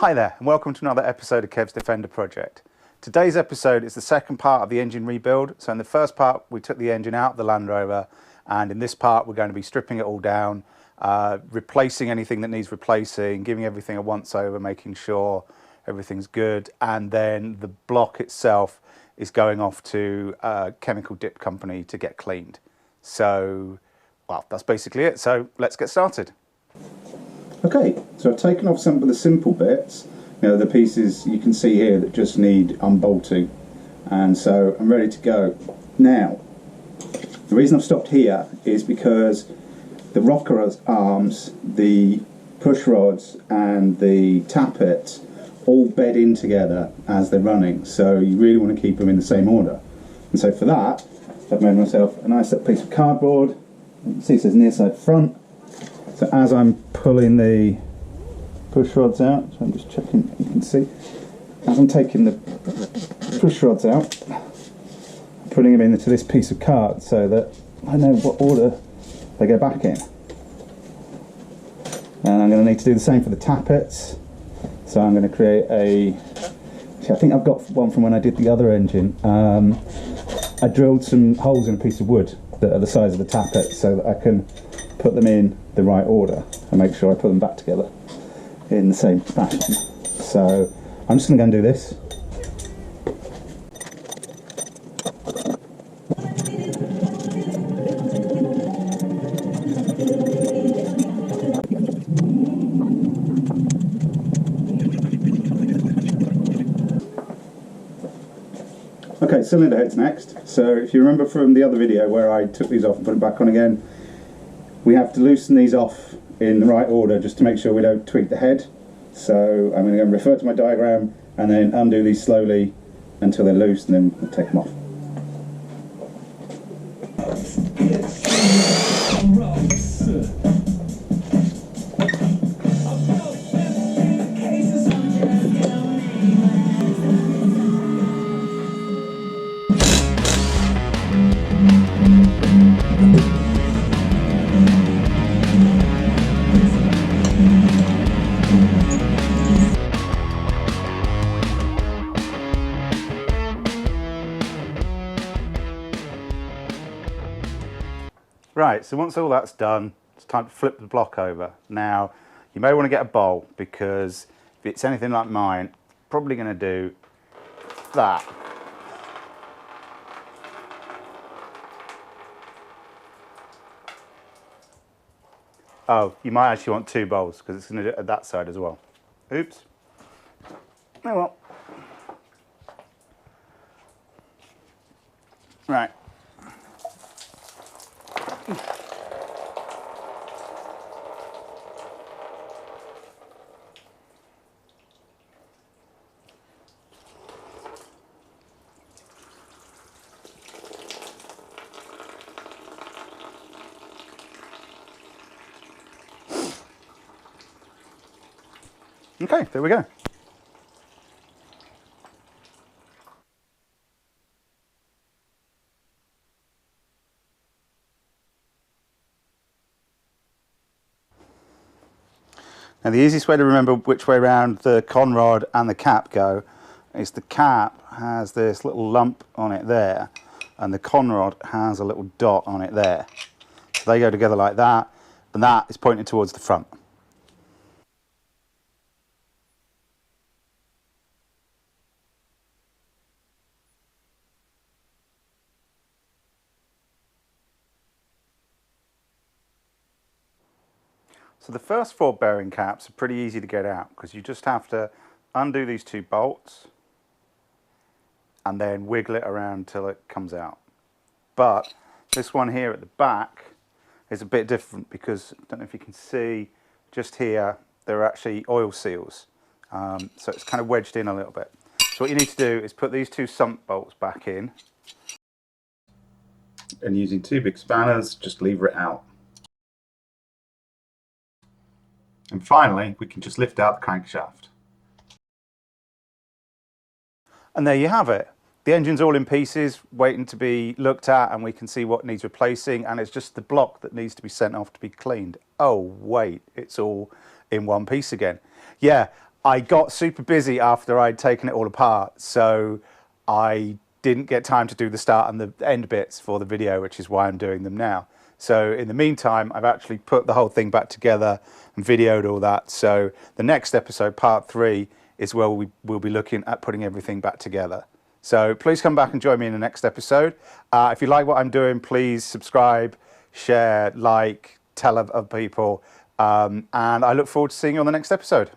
Hi there, and welcome to another episode of Kev's Defender Project. Today's episode is the second part of the engine rebuild. So in the first part, we took the engine out of the Land Rover, and in this part, we're going to be stripping it all down, replacing anything that needs replacing, giving everything a once-over, making sure everything's good, and then the block itself is going off to a chemical dip company to get cleaned. So, well, that's basically it. So let's get started. Okay, so I've taken off some of the simple bits, the pieces you can see here that just need unbolting, and so I'm ready to go. Now, the reason I've stopped here is because the rocker arms, the push rods and the tappets all bed in together as they're running, so you really want to keep them in the same order. And so for that, I've made myself a nice little piece of cardboard. You can see it says near side front. So as I'm pulling the push rods out, so I'm just checking, you can see, as I'm taking the push rods out, I'm putting them into this piece of card so that I know what order they go back in. And I'm going to need to do the same for the tappets. So I'm going to create I think I've got one from when I did the other engine. I drilled some holes in a piece of wood that are the size of the tappet so that I can put them in the right order and make sure I put them back together in the same fashion. So I'm just going to go and do this. Okay, cylinder heads next. So if you remember from the other video where I took these off and put them back on again, we have to loosen these off in the right order just to make sure we don't tweak the head. So I'm going to go and refer to my diagram and then undo these slowly until they're loose, and then we'll take them off. Right, so once all that's done, it's time to flip the block over. Now, you may want to get a bowl, because if it's anything like mine, probably going to do that. Oh, you might actually want two bowls, because it's going to do it at that side as well. Oops. Oh well. Right. Okay, there we go. Now the easiest way to remember which way around the Conrod and the cap go is the cap has this little lump on it there, and the Conrod has a little dot on it there. So they go together like that, and that is pointing towards the front. So the first four bearing caps are pretty easy to get out, because you just have to undo these two bolts and then wiggle it around till it comes out. But this one here at the back is a bit different, because I don't know if you can see just here, there are actually oil seals. So it's kind of wedged in a little bit. So what you need to do is put these two sump bolts back in, and using two big spanners, just lever it out. And finally, we can just lift out the crankshaft. And there you have it. The engine's all in pieces, waiting to be looked at, and we can see what needs replacing, and it's just the block that needs to be sent off to be cleaned. Oh wait, it's all in one piece again. Yeah, I got super busy after I'd taken it all apart, so I didn't get time to do the start and the end bits for the video, which is why I'm doing them now. So in the meantime, I've actually put the whole thing back together and videoed all that. So the next episode, part 3, is where we'll be looking at putting everything back together. So please come back and join me in the next episode. If you like what I'm doing, please subscribe, share, like, tell other people. And I look forward to seeing you on the next episode.